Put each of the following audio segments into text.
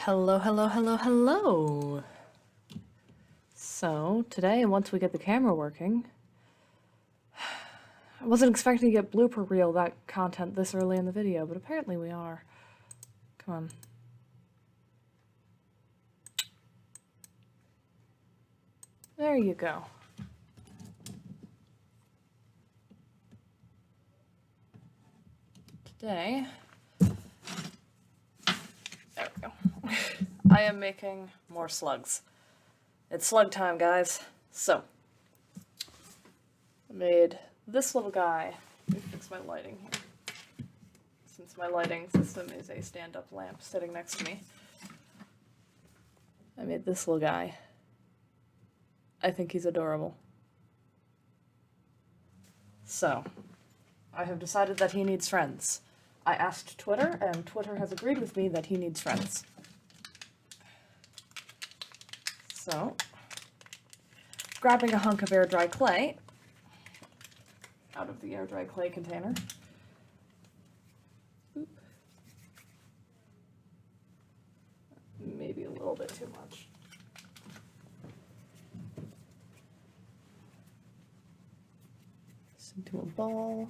Hello, hello, hello, hello. So, today, once we get the camera working, I wasn't expecting to get blooper reel that content this early in the video, but apparently we are. Come on. There you go. Today, there we go. I am making more slugs. It's slug time, guys. So, I made this little guy. Let me fix my lighting here, since my lighting system is a stand-up lamp sitting next to me. I made this little guy. I think he's adorable. So, I have decided that he needs friends. I asked Twitter, and Twitter has agreed with me that he needs friends. So, grabbing a hunk of air dry clay out of the air dry clay container. Oop. Maybe a little bit too much. This into a ball.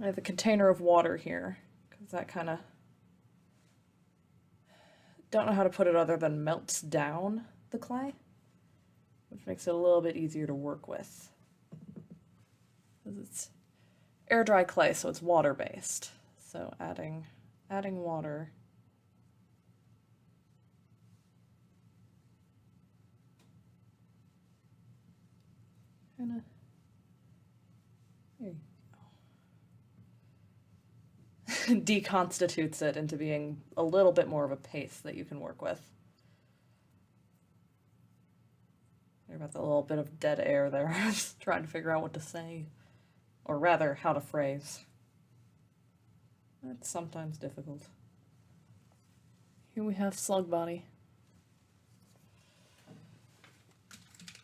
I have a container of water here, because that kind of, don't know how to put it other than melts down the clay, which makes it a little bit easier to work with. Because it's air dry clay, so it's water based. So adding water. Kinda, there you go. Deconstitutes it into being a little bit more of a paste that you can work with. Sorry about the little bit of dead air there. I was trying to figure out what to say, or rather, how to phrase. That's sometimes difficult. Here we have slug body.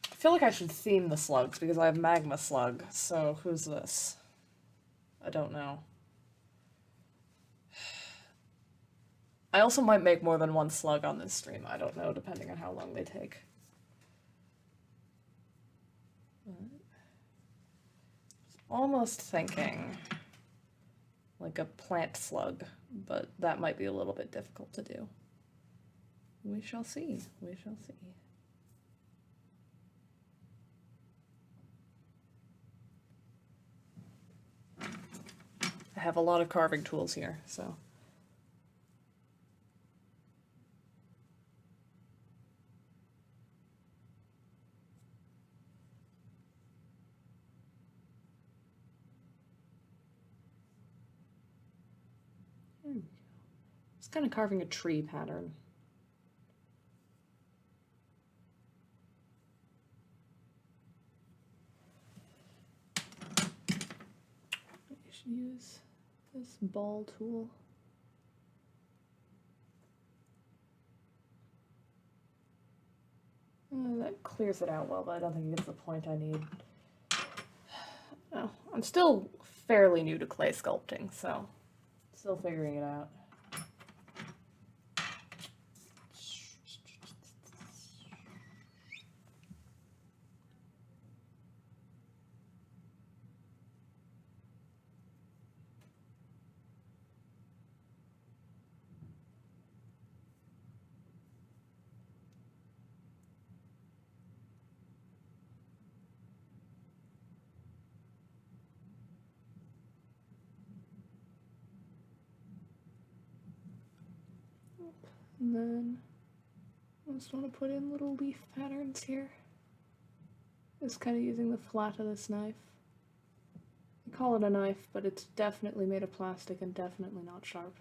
I feel like I should theme the slugs because I have magma slug, so who's this? I don't know. I also might make more than one slug on this stream, I don't know, depending on how long they take. Almost thinking like a plant slug, but that might be a little bit difficult to do. We shall see, we shall see. I have a lot of carving tools here, so. There we go. Just kind of carving a tree pattern. I should use this ball tool. That clears it out well, but I don't think it gets the point I need. Oh, I'm still fairly new to clay sculpting, so still figuring it out. And then I just want to put in little leaf patterns here. Just kind of using the flat of this knife. I call it a knife, but it's definitely made of plastic and definitely not sharp.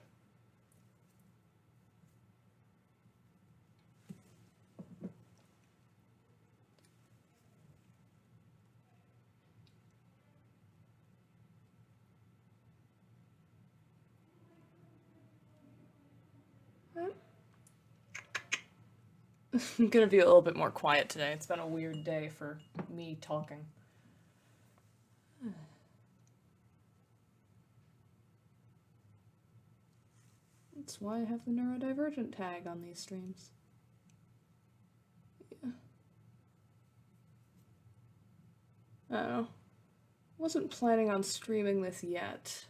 I'm gonna be a little bit more quiet today. It's been a weird day for me talking. That's why I have the neurodivergent tag on these streams. Yeah. I don't know. Wasn't planning on streaming this yet,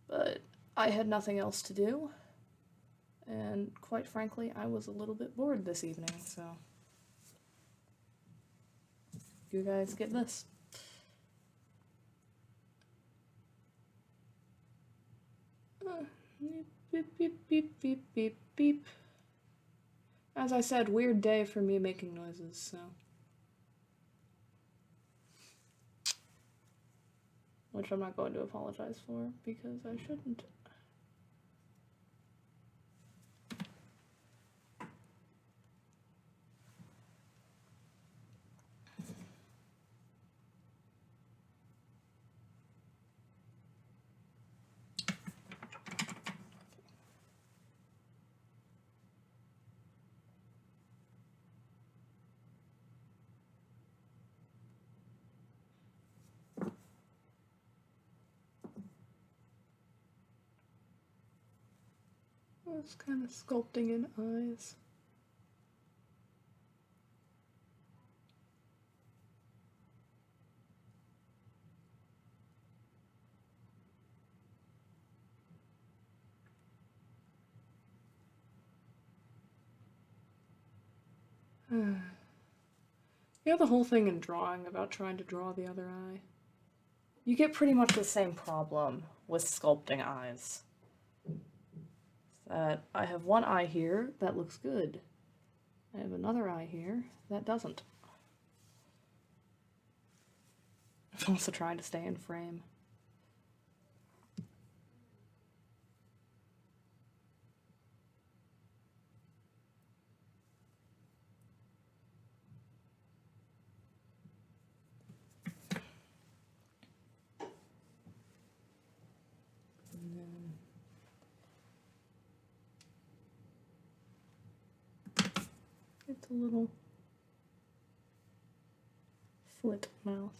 but I had nothing else to do, and quite frankly, I was a little bit bored this evening, so you guys get this. Beep, beep, beep, beep, beep, beep. As I said, weird day for me making noises, so. Which I'm not going to apologize for, because I shouldn't. I was kind of sculpting in eyes. You know the whole thing in drawing about trying to draw the other eye? You get pretty much the same problem with sculpting eyes. That I have one eye here that looks good. I have another eye here that doesn't. I'm also trying to stay in frame. It's a little slit mouth.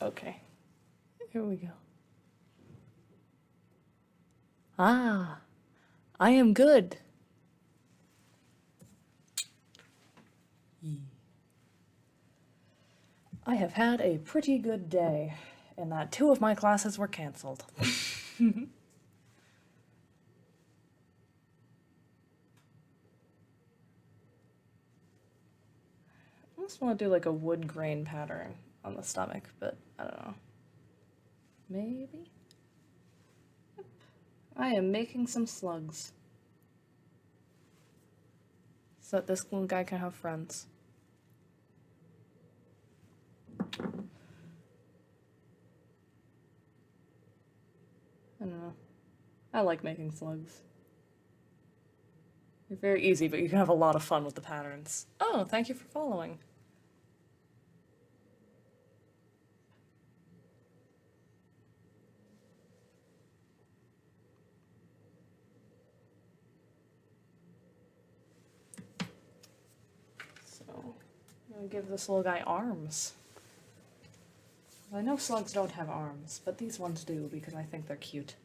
Okay, here we go. Ah, I am good. I have had a pretty good day, in that 2 of my classes were canceled. I almost want to do like a wood grain pattern on the stomach, but I don't know. Maybe? Yep. I am making some slugs, so that this little guy can have friends. I don't know. I like making slugs. They're very easy, but you can have a lot of fun with the patterns. Oh, thank you for following. So, I'm gonna give this little guy arms. I know slugs don't have arms, but these ones do because I think they're cute.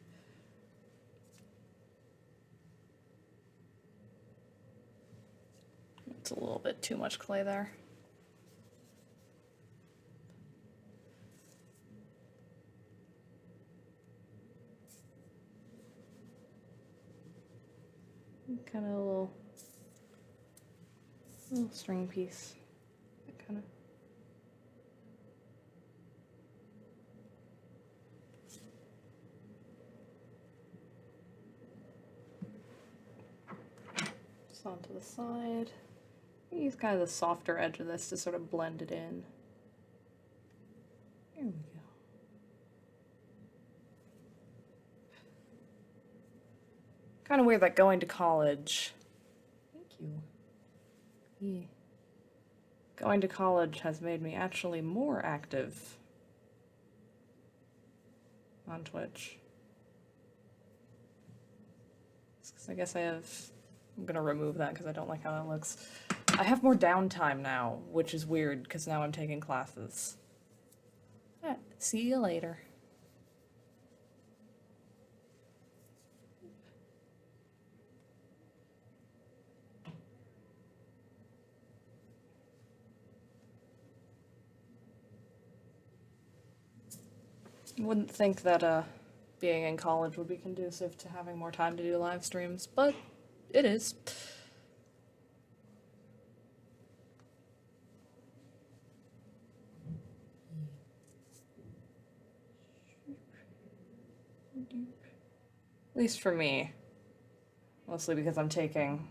It's a little bit too much clay there. Kind of a little string piece. Kind of. Just onto the side. Use kind of the softer edge of this to sort of blend it in. There we go. Kind of weird that going to college. Thank you. Yeah. Going to college has made me actually more active on Twitch. I guess I'm gonna remove that because I don't like how that looks. I have more downtime now, which is weird because now I'm taking classes. Alright, see you later. Wouldn't think that being in college would be conducive to having more time to do live streams, but it is. At least for me. Mostly because I'm taking,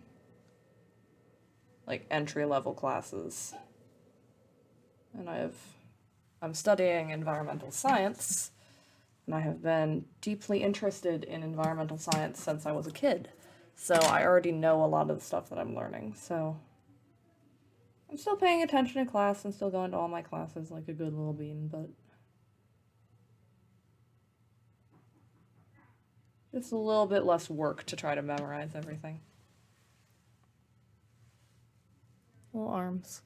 like, entry-level classes. And I'm studying environmental science, and I have been deeply interested in environmental science since I was a kid. So I already know a lot of the stuff that I'm learning, so I'm still paying attention in class and still going to all my classes like a good little bean, but just a little bit less work to try to memorize everything. Little arms.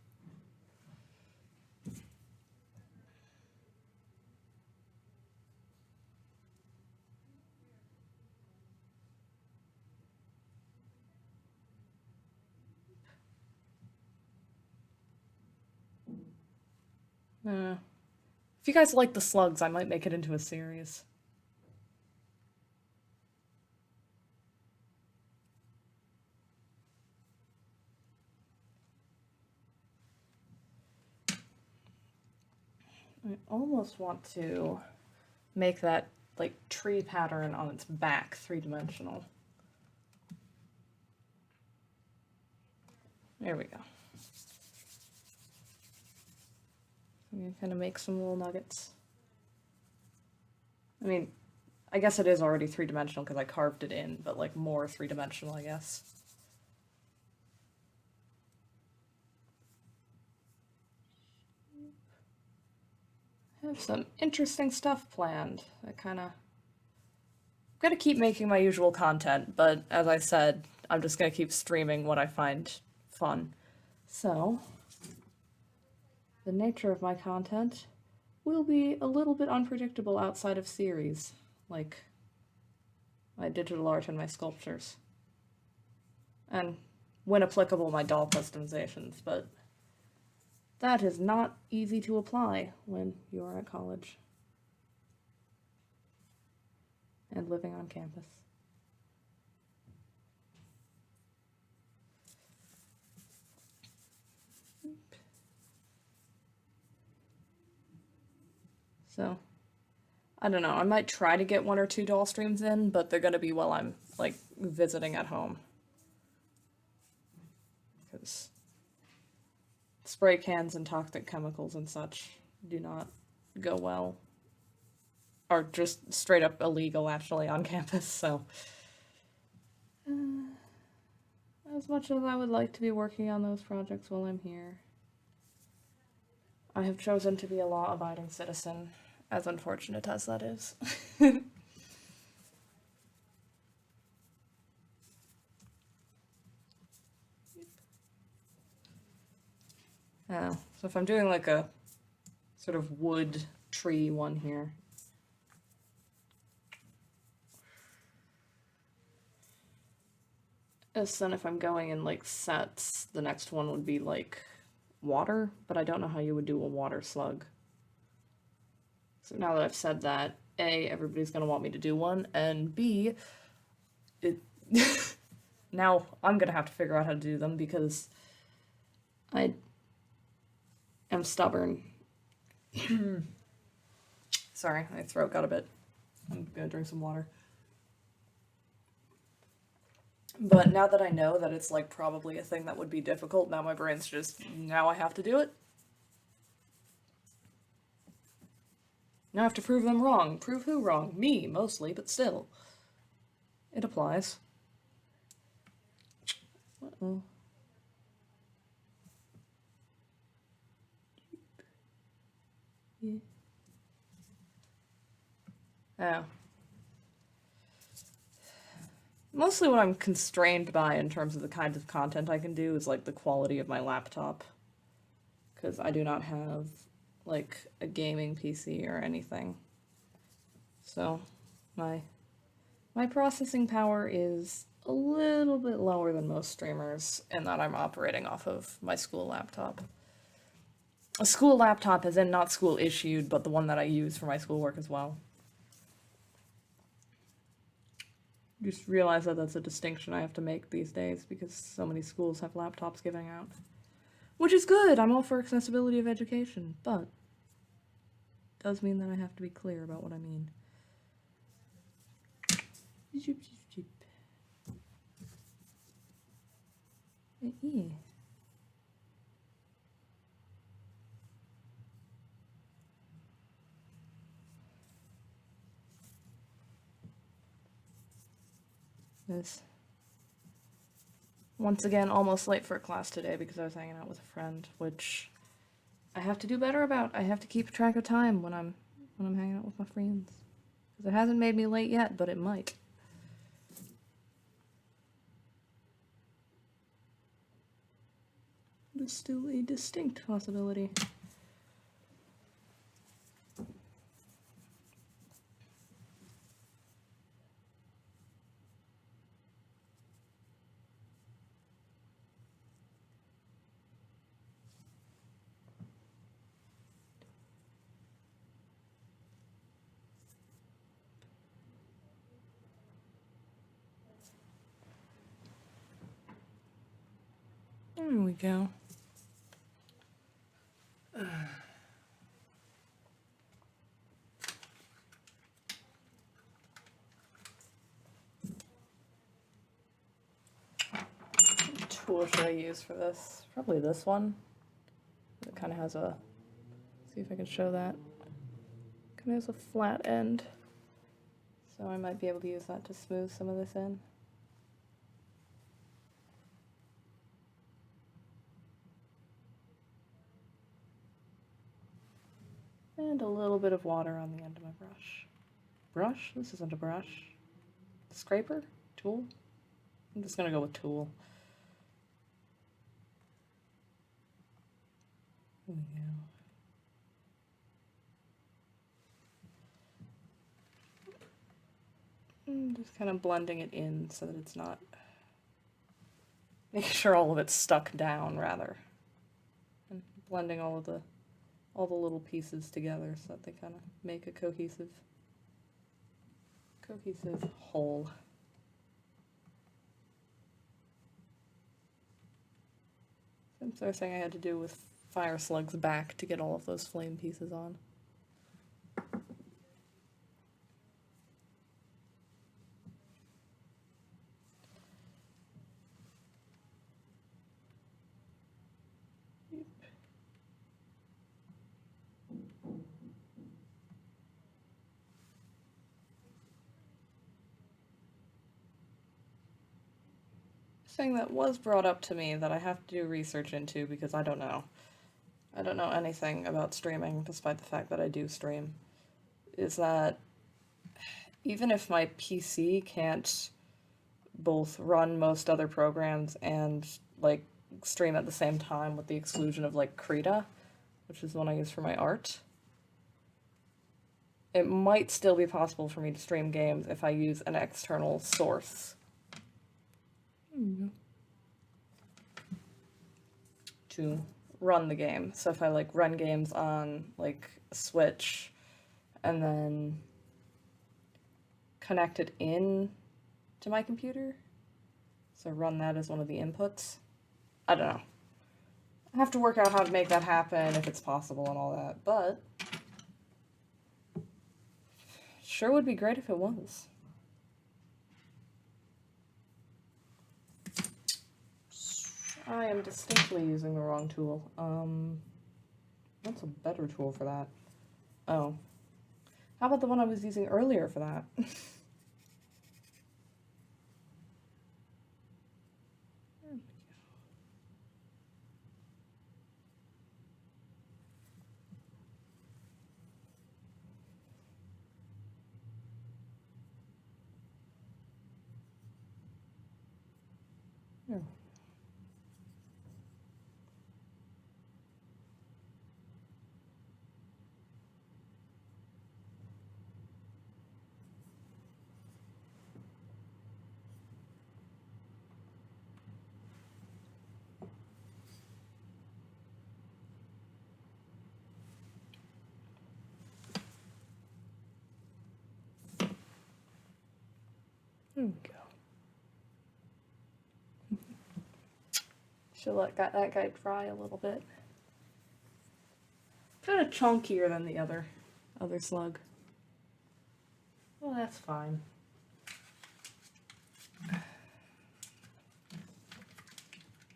If you guys like the slugs, I might make it into a series. I almost want to make that, like, tree pattern on its back three-dimensional. There we go. I'm gonna kind of make some little nuggets. I mean, I guess it is already three-dimensional because I carved it in, but, like, more three-dimensional, I guess. I have some interesting stuff planned. I'm gonna keep making my usual content, but as I said, I'm just gonna keep streaming what I find fun. So, the nature of my content will be a little bit unpredictable outside of series, like my digital art and my sculptures. And, when applicable, my doll customizations, but that is not easy to apply when you are at college and living on campus. So, I don't know, I might try to get 1 or 2 doll streams in, but they're gonna be while I'm, like, visiting at home. Because spray cans and toxic chemicals and such do not go well. Are just straight up illegal, actually, on campus, so. As much as I would like to be working on those projects while I'm here, I have chosen to be a law-abiding citizen, as unfortunate as that is. So if I'm doing like a sort of wood tree one here, as then if I'm going in like sets, the next one would be like water, but I don't know how you would do a water slug. So now that I've said that, A, everybody's gonna want me to do one, and B, now I'm gonna have to figure out how to do them because I am stubborn. Sorry, my throat got a bit. I'm gonna drink some water. But now that I know that it's like probably a thing that would be difficult, now my brain's just, now I have to do it. Now I have to prove them wrong. Prove who wrong? Me, mostly, but still. It applies. Uh-oh. Yeah. Yeah. Mostly what I'm constrained by in terms of the kinds of content I can do is like the quality of my laptop. Because I do not have like a gaming PC or anything. So my my processing power is a little bit lower than most streamers in that I'm operating off of my school laptop. A school laptop as in not school issued, but the one that I use for my schoolwork as well. Just realize that that's a distinction I have to make these days because so many schools have laptops giving out. Which is good, I'm all for accessibility of education, but it does mean that I have to be clear about what I mean. Yeah. This. Once again, almost late for class today because I was hanging out with a friend, which I have to do better about. I have to keep track of time when I'm hanging out with my friends. Because it hasn't made me late yet, but it might. It is still a distinct possibility. There we go. What tool should I use for this? Probably this one. It kind of has a... See if I can show that. Kind of has a flat end. So I might be able to use that to smooth some of this in. And a little bit of water on the end of my brush. Brush? This isn't a brush. Scraper? Tool? I'm just gonna go with tool. There we go. Just kind of blending it in so that it's not... Making sure all of it's stuck down, rather. And blending all the little pieces together so that they kind of make a cohesive whole. Same sort of thing I had to do with Fire Slug's back to get all of those flame pieces on. Thing that was brought up to me that I have to do research into because I don't know. I don't know anything about streaming, despite the fact that I do stream, is that even if my PC can't both run most other programs and, like, stream at the same time with the exclusion of, like, Krita, which is the one I use for my art, it might still be possible for me to stream games if I use an external source. To run the game. So if I like run games on like a Switch and then connect it in to my computer, so run that as one of the inputs. I don't know. I have to work out how to make that happen if it's possible and all that, but sure would be great if it was. I am distinctly using the wrong tool. What's a better tool for that? Oh. How about the one I was using earlier for that? Oh. There we go. Should let that guy dry a little bit. Kind of chunkier than the other slug. Well, that's fine.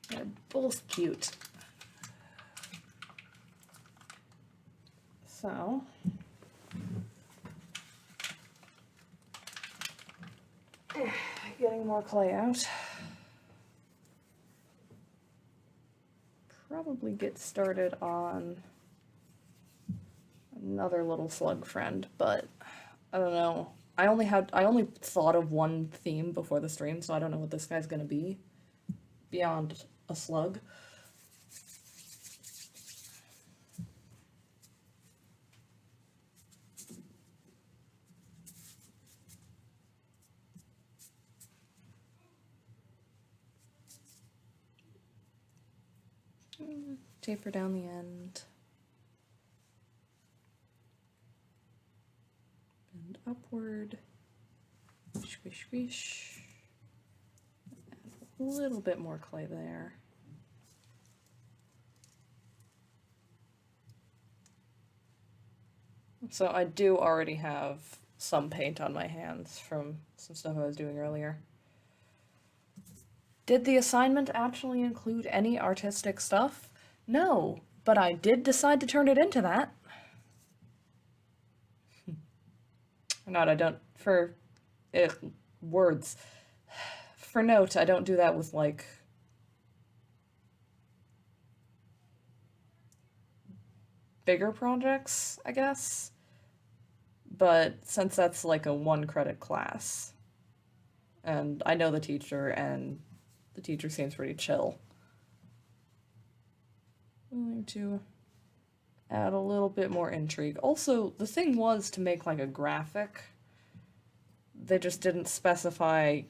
They're both cute. So, getting more clay out. Probably get started on another little slug friend, but I don't know. I only thought of one theme before the stream, so I don't know what this guy's gonna be beyond a slug. Taper down the end. Bend upward. Squish, squish. Add a little bit more clay there. So I do already have some paint on my hands from some stuff I was doing earlier. Did the assignment actually include any artistic stuff? No, but I did decide to turn it into that. Or not, I don't, for words. For note, I don't do that with, like, bigger projects, I guess. But since that's like a 1-credit class, and I know the teacher, and the teacher seems pretty chill, I'm going to add a little bit more intrigue. Also, the thing was to make like a graphic. They just didn't specify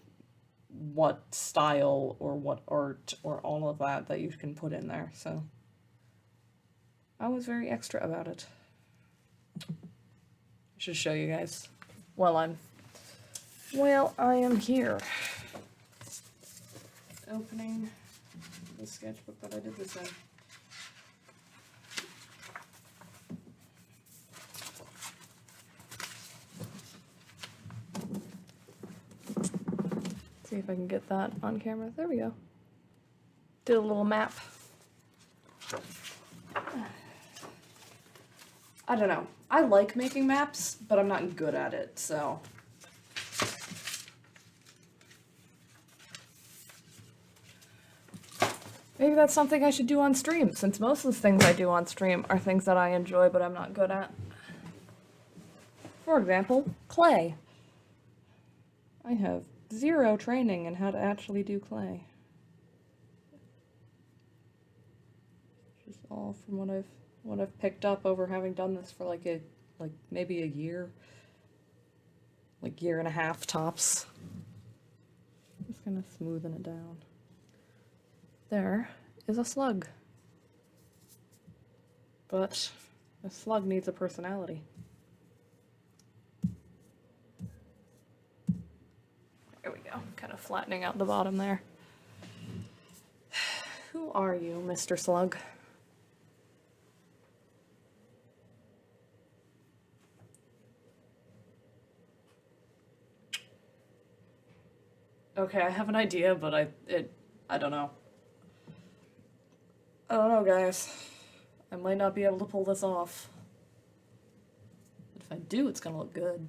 what style or what art or all of that you can put in there, so I was very extra about it. I should show you guys while I am here. Opening the sketchbook that I did this in. See if I can get that on camera. There we go. Did a little map. I don't know. I like making maps, but I'm not good at it, so. Maybe that's something I should do on stream, since most of the things I do on stream are things that I enjoy but I'm not good at. For example, clay. I have 0 training in how to actually do clay. Just all from what I've picked up over having done this for like maybe a year. Like year and a half tops. Just gonna smoothen it down. There is a slug. But a slug needs a personality. There we go. Kind of flattening out the bottom there. Who are you, Mr. Slug? Okay, I have an idea, but I don't know. I don't know, guys. I might not be able to pull this off. But if I do, it's gonna look good.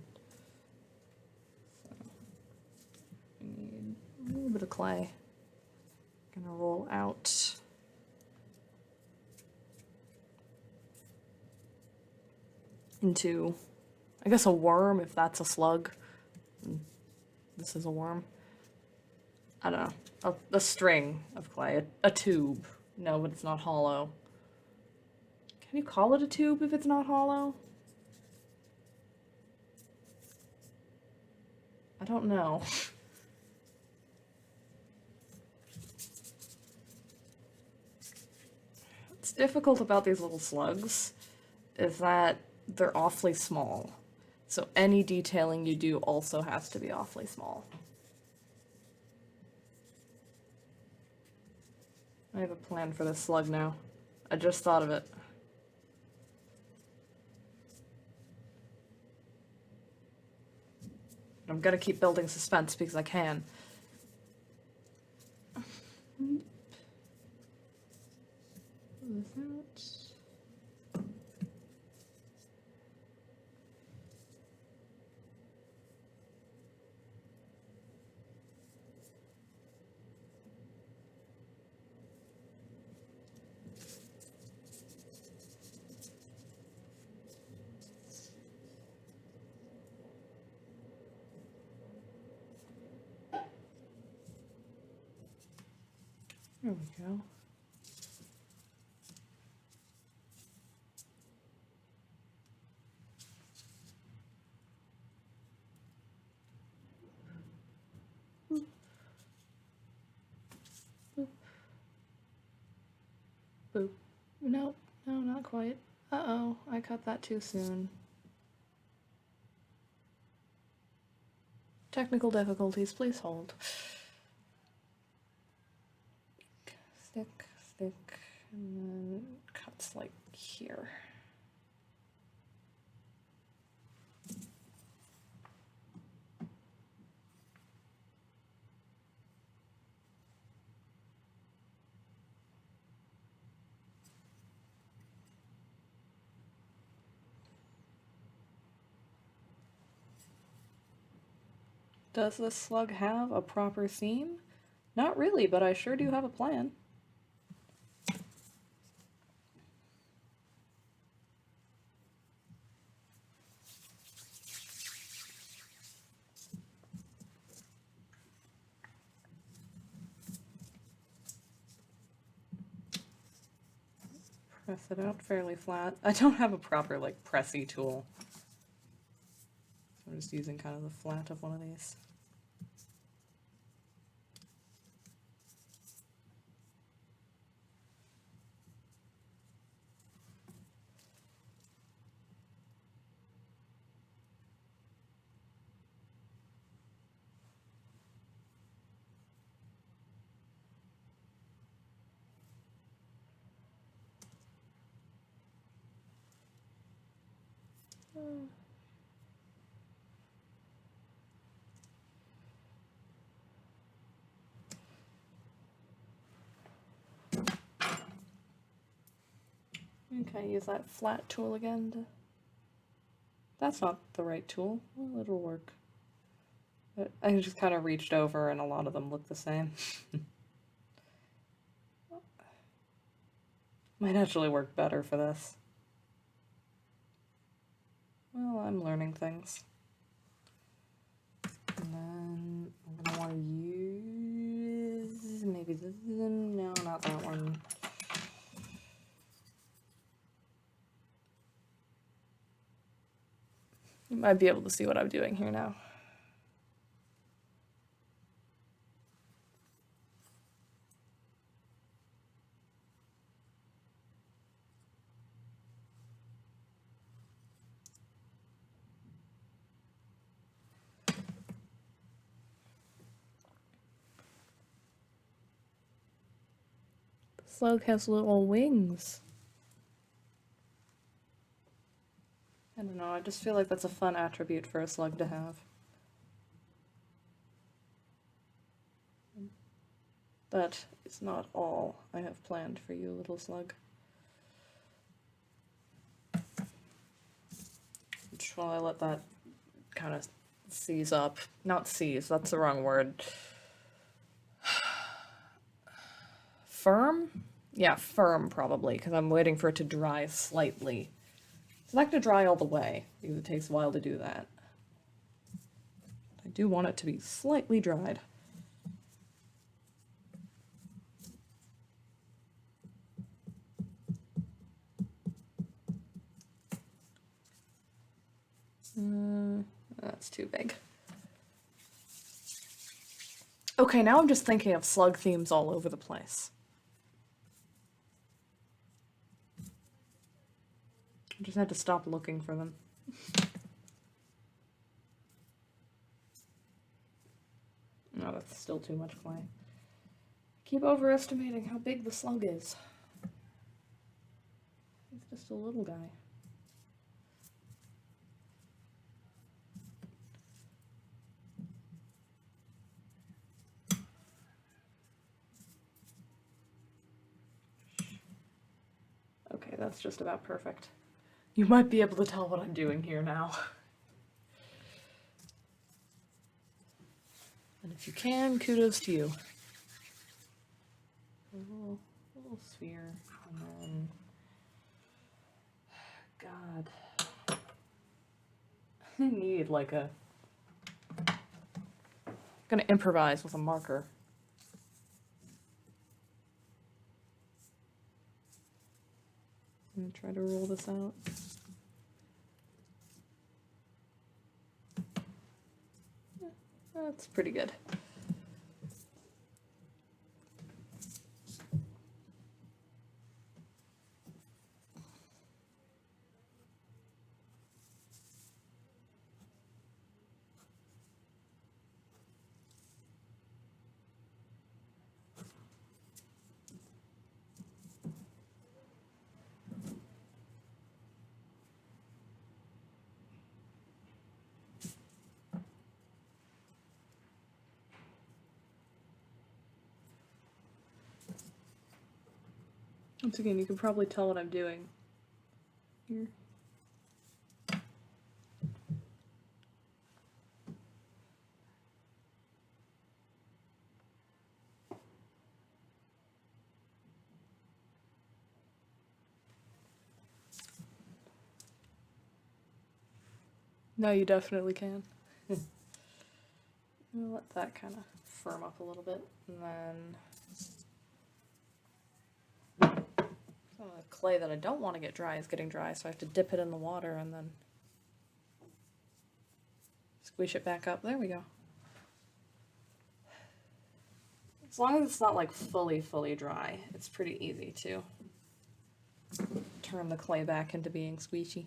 So, I need a little bit of clay. Gonna roll out. Into, I guess, a worm, if that's a slug. This is a worm. I don't know, a string of clay, a tube. No, but it's not hollow. Can you call it a tube if it's not hollow? I don't know. What's difficult about these little slugs is that they're awfully small. So any detailing you do also has to be awfully small. I have a plan for this slug now. I just thought of it. I'm gonna keep building suspense because I can. There we go. Boop. Nope. No, not quite. Uh-oh, I cut that too soon. Technical difficulties, please hold. Stick, stick, and then cuts like here. Does this slug have a proper theme? Not really, but I sure do have a plan. Press it out fairly flat. I don't have a proper, like, pressy tool. I'm just using kind of the flat of one of these. Okay, use that flat tool again to... That's not the right tool. Well, it'll work. I just kind of reached over and a lot of them look the same. Might actually work better for this. Well, I'm learning things. And then I'm gonna want to use maybe this. No, not that one. You might be able to see what I'm doing here now. The slug has little wings. I don't know, I just feel like that's a fun attribute for a slug to have. That is not all I have planned for you, little slug. While I let that kind of seize up. Not seize, that's the wrong word. Firm? Yeah, firm probably, because I'm waiting for it to dry slightly. It's not going to dry all the way, because it takes a while to do that. I do want it to be slightly dried. too big. Okay, now I'm just thinking of slug themes all over the place. I just had to stop looking for them. No, that's still too much clay. Keep overestimating how big the slug is. He's just a little guy. Okay, that's just about perfect. You might be able to tell what I'm doing here now. And if you can, kudos to you. A little sphere, and then... God. I need like a... I'm gonna improvise with a marker. I'm gonna try to roll this out. Yeah, that's pretty good. Once again, you can probably tell what I'm doing here. No, you definitely can. I'll let that kind of firm up a little bit, and then some of the clay that I don't want to get dry is getting dry, so I have to dip it in the water and then squish it back up. There we go. As long as it's not like fully dry, it's pretty easy to turn the clay back into being squishy.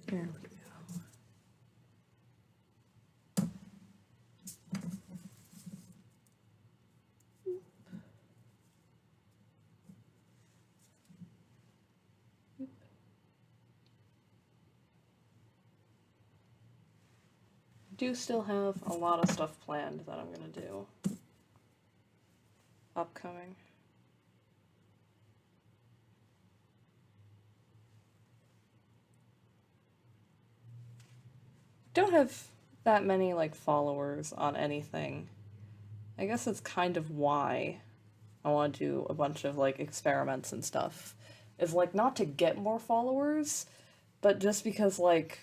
There we go. I do still have a lot of stuff planned that I'm gonna do upcoming. Don't have that many like followers on anything. I guess that's kind of why I want to do a bunch of like experiments and stuff. Is like not to get more followers, but just because like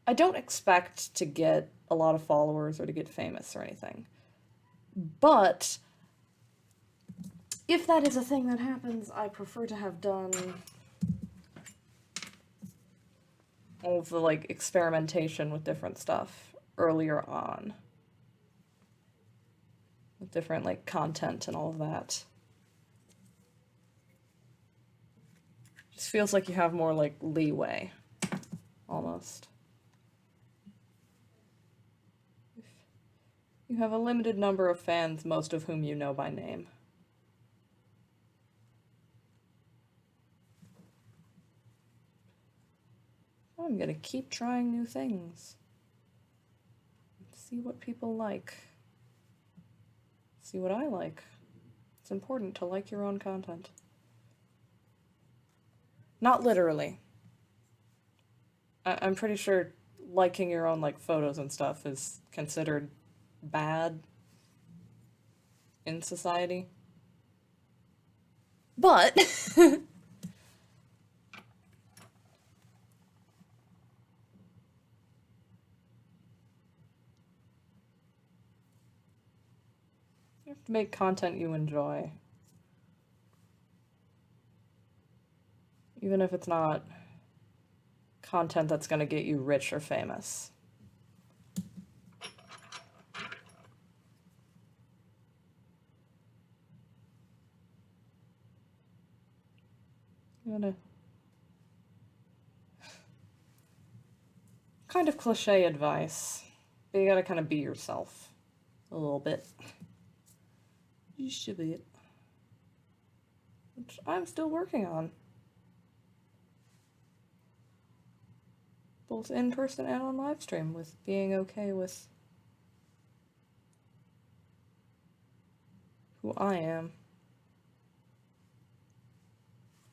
I don't expect to get a lot of followers or to get famous or anything. But if that is a thing that happens, I prefer to have done all of the like experimentation with different stuff earlier on. With different like content and all of that. Just feels like you have more like leeway. Almost. You have a limited number of fans, most of whom you know by name. I'm gonna keep trying new things. See what people like. See what I like. It's important to like your own content. Not literally. I'm pretty sure liking your own like photos and stuff is considered bad in society. But You have to make content you enjoy. Even if it's not content that's going to get you rich or famous. You gotta... Kind of cliche advice, but you gotta kind of be yourself a little bit. You should be it. Which I'm still working on. Both in person and on live stream, with being okay with who I am.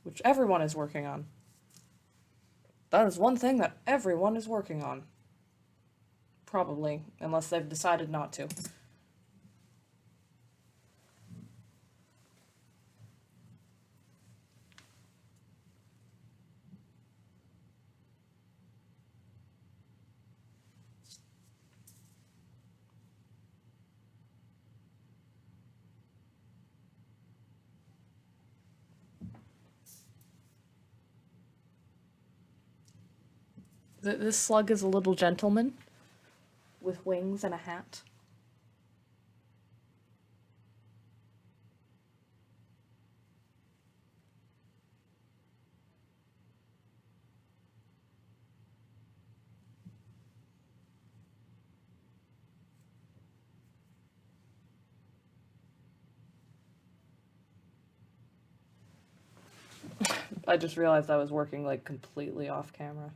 Which everyone is working on. That is one thing that everyone is working on. Probably, unless they've decided not to. This slug is a little gentleman with wings and a hat. I just realized I was working like completely off camera.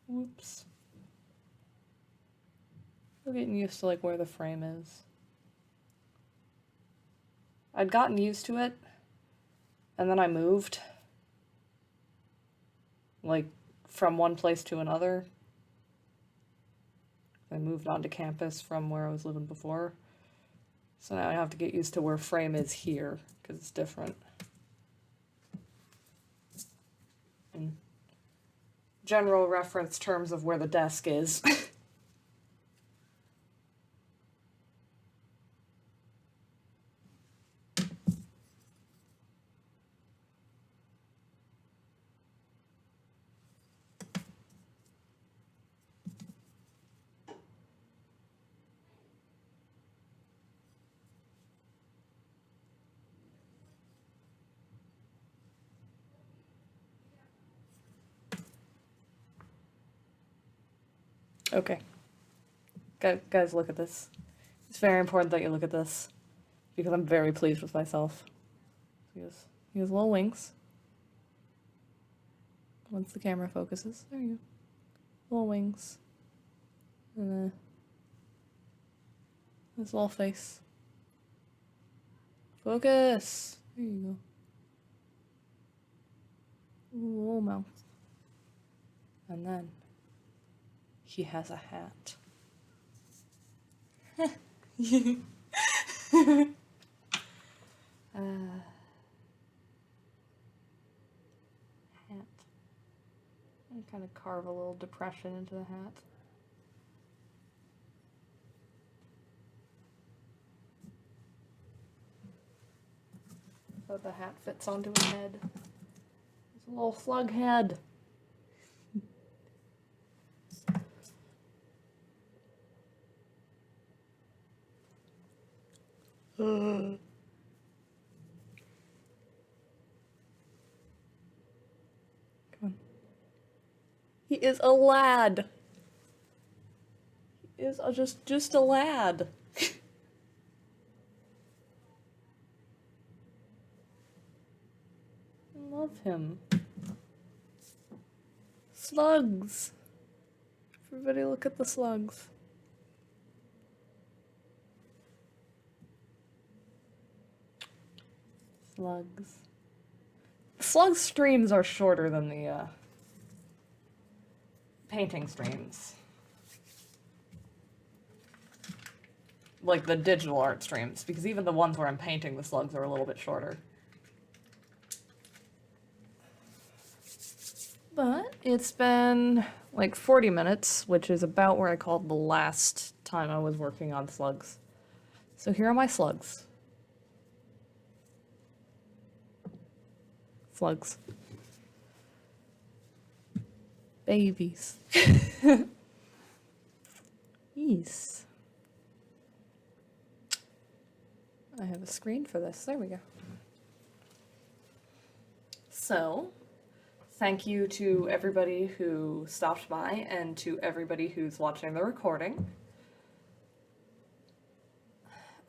Whoops. Still getting used to like where the frame is. I'd gotten used to it, and then I moved. Like, from one place to another. I moved onto campus from where I was living before. So now I have to get used to where frame is here, because it's different. In general reference terms of where the desk is. Okay. Guys, look at this. It's very important that you look at this, because I'm very pleased with myself. He has little wings. Once the camera focuses, there you go. Little wings. And then his little face. Focus! There you go. Ooh, little mouth. And then he has a hat. Hat. And kind of carve a little depression into the hat. So the hat fits onto his head. It's a little slug head. Come on. He is a lad. He is just a lad. I love him. Slugs. Everybody look at the slugs. Slugs. Slug streams are shorter than the painting streams. Like the digital art streams, because even the ones where I'm painting the slugs are a little bit shorter. But it's been like 40 minutes, which is about where I called the last time I was working on slugs. So here are my slugs. Slugs. Babies. Yes. I have a screen for this. There we go. So, thank you to everybody who stopped by and to everybody who's watching the recording.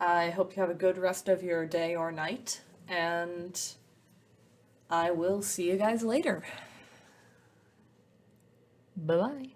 I hope you have a good rest of your day or night, and I will see you guys later. Bye-bye.